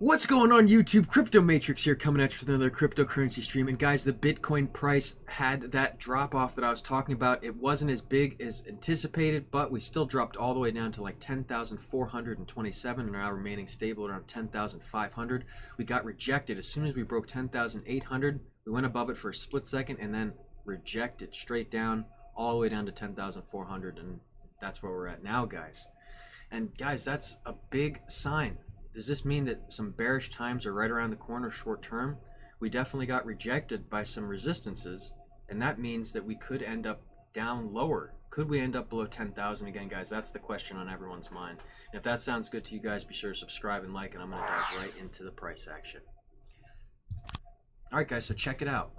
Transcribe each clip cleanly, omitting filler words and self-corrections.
What's going on YouTube? Crypto Matrix here, coming at you with another cryptocurrency stream. And guys, the Bitcoin price had that drop off that I was talking about. It wasn't as big as anticipated, but we still dropped all the way down to like 10,427 and now remaining stable around 10,500. We got rejected as soon as we broke 10,800. We went above it for a split second and then rejected straight down all the way down to 10,400, and that's where we're at now, guys. And guys, that's a big sign. Does this mean that some bearish times are right around the corner short term? We definitely got rejected by some resistances, and that means that we could end up down lower. Could we end up below 10,000 again, guys? That's the question on everyone's mind. And if that sounds good to you guys, be sure to subscribe and like, and I'm going to dive right into the price action. All right, guys, so check it out.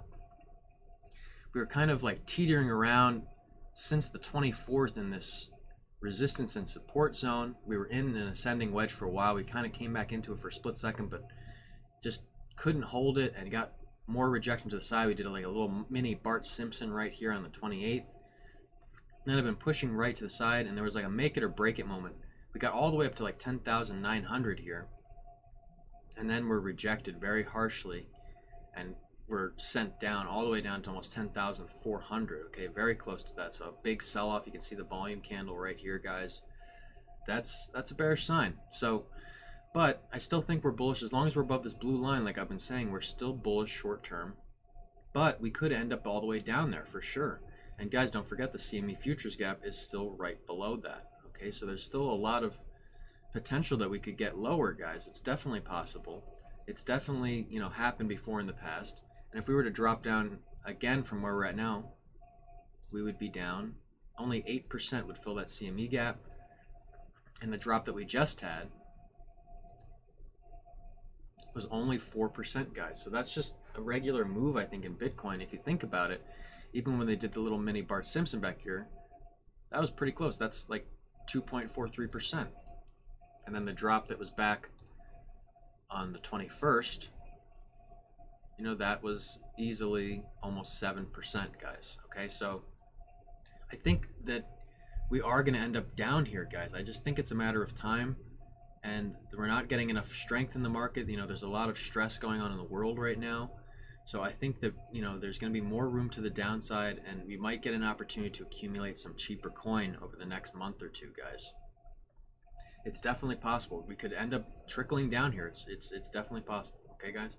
We were kind of like teetering around since the 24th in this resistance and support zone. We were in an ascending wedge for a while. We kind of came back into it for a split second, but just couldn't hold it and got more rejection to the side. We did like a little mini Bart Simpson right here on the 28th. Then I've been pushing right to the side, and there was like a make it or break it moment. We got all the way up to like 10,900 here, and then we're rejected very harshly, and we're sent down all the way down to almost 10,400. Okay, very close to that. So a big sell-off. You can see the volume candle right here, guys. That's a bearish sign. So, but I still think we're bullish as long as we're above this blue line. Like I've been saying, we're still bullish short term, but we could end up all the way down there for sure. And guys, don't forget the CME futures gap is still right below that. Okay, so there's still a lot of potential that we could get lower, guys. It's definitely possible. It's definitely, you know, happened before in the past. And if we were to drop down again from where we're at now, we would be down. Only 8% would fill that CME gap. And the drop that we just had was only 4%, guys. So that's just a regular move, I think, in Bitcoin. If you think about it, even when they did the little mini Bart Simpson back here, that was pretty close. That's like 2.43%. And then the drop that was back on the 21st, you know, that was easily almost 7%, guys. Okay, so I think that we are going to end up down here, guys. I just think it's a matter of time, and we're not getting enough strength in the market. You know, there's a lot of stress going on in the world right now. So I think that, you know, there's going to be more room to the downside, and we might get an opportunity to accumulate some cheaper coin over the next month or two, guys. It's definitely possible. We could end up trickling down here. It's definitely possible. Okay, guys?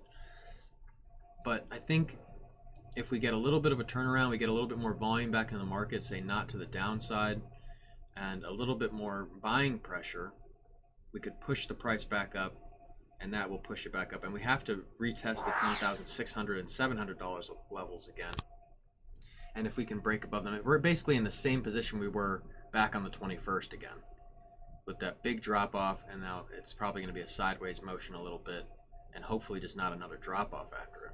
But I think if we get a little bit of a turnaround, we get a little bit more volume back in the market, say not to the downside, and a little bit more buying pressure, we could push the price back up, and that will push it back up. And we have to retest the $10,600 and $700 levels again. And if we can break above them, we're basically in the same position we were back on the 21st again, with that big drop off, and now it's probably going to be a sideways motion a little bit, and hopefully just not another drop off after it.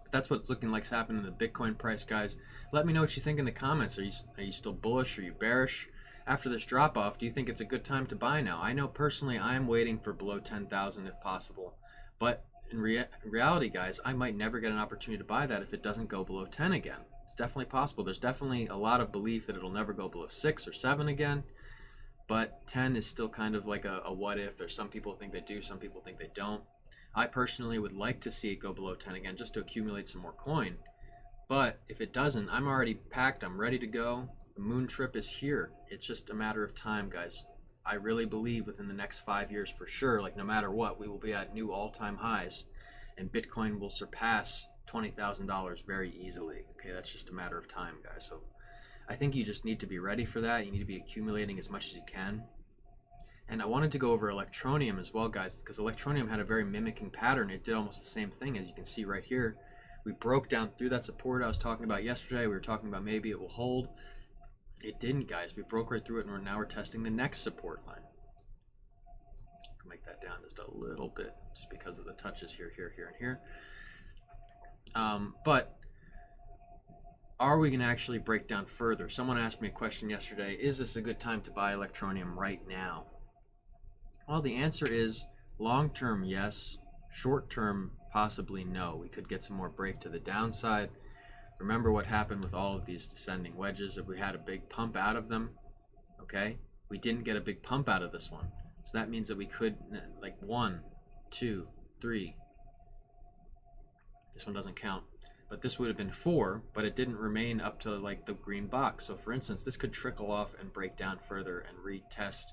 But that's what's looking like's happening in the Bitcoin price, guys. Let me know what you think in the comments. Are you still bullish? Are you bearish? After this drop off, do you think it's a good time to buy now? I know personally I'm waiting for below 10,000 if possible, but in reality, guys, I might never get an opportunity to buy that if it doesn't go below 10 again. It's definitely possible. There's definitely a lot of belief that it'll never go below 6 or 7 again. But 10 is still kind of like a what if. There's some people think they do, some people think they don't. I personally would like to see it go below 10 again just to accumulate some more coin. But if it doesn't, I'm already packed. I'm ready to go. The moon trip is here. It's just a matter of time, guys. I really believe within the next 5 years for sure, like no matter what, we will be at new all-time highs. And Bitcoin will surpass $20,000 very easily. Okay, that's just a matter of time, guys. So I think you just need to be ready for that. You need to be accumulating as much as you can. And I wanted to go over Electroneum as well, guys, because Electroneum had a very mimicking pattern. It did almost the same thing, as you can see right here. We broke down through that support I was talking about yesterday. We were talking about maybe it will hold. It didn't, guys. We broke right through it, and now we're testing the next support line. I'll make that down just a little bit, just because of the touches here, here, here, and here. But are we going to actually break down further? Someone asked me a question yesterday, is this a good time to buy Electroneum right now? Well, the answer is long-term, yes. Short-term, possibly no. We could get some more break to the downside. Remember what happened with all of these descending wedges, if we had a big pump out of them, okay? We didn't get a big pump out of this one. So that means that we could, like, one, 2, 3. This one doesn't count. But this would have been 4, but it didn't remain up to like the green box. So for instance, this could trickle off and break down further and retest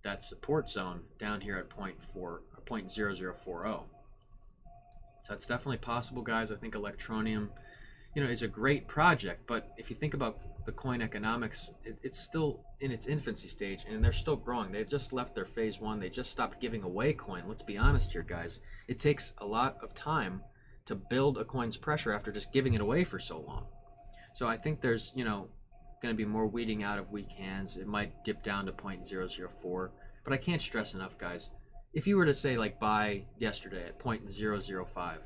that support zone down here at 0.0040. So that's definitely possible, guys. I think Electroneum, is a great project, but if you think about the coin economics, it's still in its infancy stage, and they're still growing. They've just left their phase 1. They just stopped giving away coin. Let's be honest here, guys. It takes a lot of time to build a coin's pressure after just giving it away for so long. So I think there's, going to be more weeding out of weak hands. It might dip down to 0.004, but I can't stress enough, guys. If you were to say like buy yesterday at 0.005,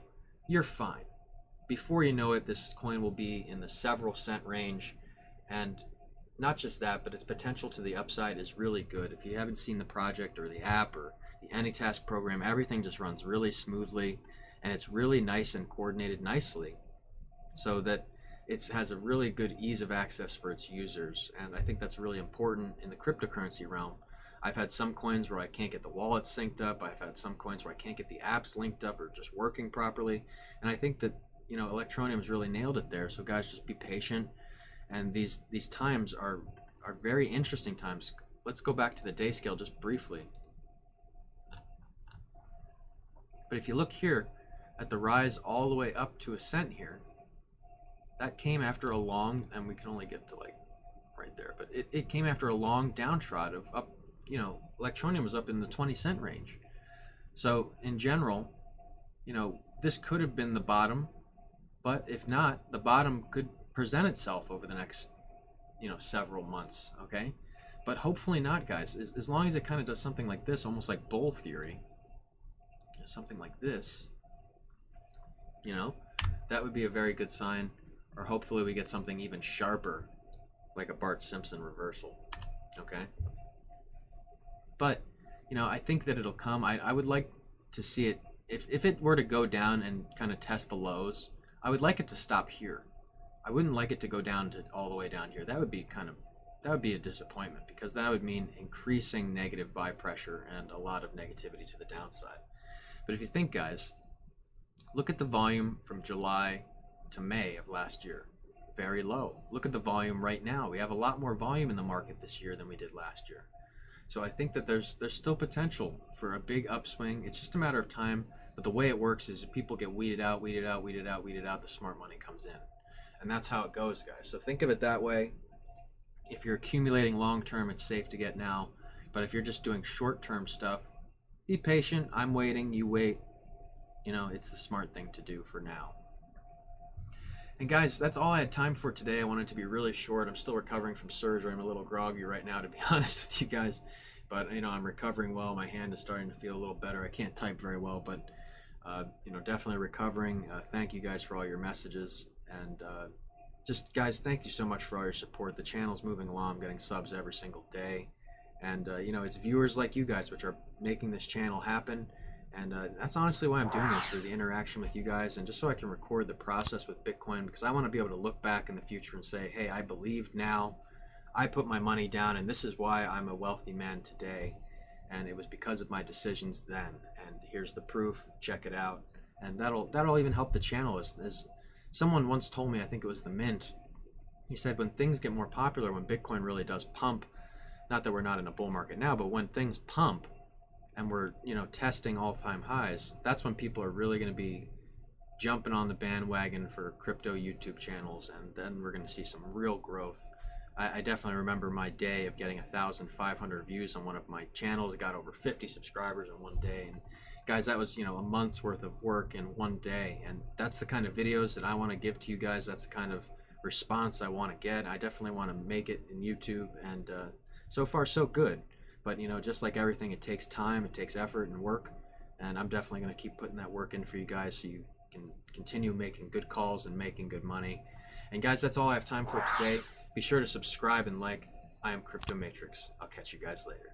you're fine. Before you know it, this coin will be in the several cent range, and not just that, but its potential to the upside is really good. If you haven't seen the project or the app or the AnyTask program, everything just runs really smoothly. And it's really nice and coordinated nicely so that it has a really good ease of access for its users. And I think that's really important in the cryptocurrency realm. I've had some coins where I can't get the wallets synced up. I've had some coins where I can't get the apps linked up or just working properly. And I think that, Electroneum's really nailed it there. So guys, just be patient. And these times are very interesting times. Let's go back to the day scale just briefly. But if you look here, at the rise all the way up to a cent here, that came after a long, and we can only get to like right there, but it came after a long downtrod of up, Electroneum was up in the 20-cent range. So in general, this could have been the bottom, but if not, the bottom could present itself over the next, several months, okay? But hopefully not, guys. As long as it kind of does something like this, almost like bull theory, something like this, that would be a very good sign. Or hopefully we get something even sharper, like a Bart Simpson reversal, okay? But, I think that it'll come. I would like to see it, if it were to go down and kind of test the lows, I would like it to stop here. I wouldn't like it to go down to all the way down here. That would be a disappointment, because that would mean increasing negative buy pressure and a lot of negativity to the downside. But if you think, guys, look at the volume from July to May of last year. Very low. Look at the volume right now. We have a lot more volume in the market this year than we did last year. So I think that there's still potential for a big upswing. It's just a matter of time. But the way it works is if people get weeded out, the smart money comes in. And that's how it goes, guys. So think of it that way. If you're accumulating long term, it's safe to get now. But if you're just doing short term stuff, be patient. I'm waiting. You wait. It's the smart thing to do for now. And guys, that's all I had time for today. I wanted to be really short. I'm still recovering from surgery. I'm a little groggy right now, to be honest with you guys. But, I'm recovering well. My hand is starting to feel a little better. I can't type very well, but, definitely recovering. Thank you guys for all your messages. And just, guys, thank you so much for all your support. The channel's moving along. I'm getting subs every single day. And, it's viewers like you guys which are making this channel happen. And that's honestly why I'm doing this, for the interaction with you guys, and just so I can record the process with Bitcoin, because I want to be able to look back in the future and say, hey, I believed now, I put my money down, and this is why I'm a wealthy man today. And it was because of my decisions then. And here's the proof. Check it out. And that'll even help the channel. As someone once told me, I think it was the Mint, he said when things get more popular, when Bitcoin really does pump, not that we're not in a bull market now, but when things pump, and we're testing all-time highs, that's when people are really going to be jumping on the bandwagon for crypto YouTube channels, and then we're going to see some real growth. I definitely remember my day of getting 1,500 views on one of my channels. It got over 50 subscribers in one day, and guys, that was a month's worth of work in one day. And that's the kind of videos that I want to give to you guys. That's the kind of response I want to get. I definitely want to make it in YouTube, and so far so good. But just like everything, it takes time, it takes effort and work, and I'm definitely going to keep putting that work in for you guys so you can continue making good calls and making good money. And guys, that's all I have time for today. Be sure to subscribe and like. I am Crypto Matrix. I'll catch you guys later.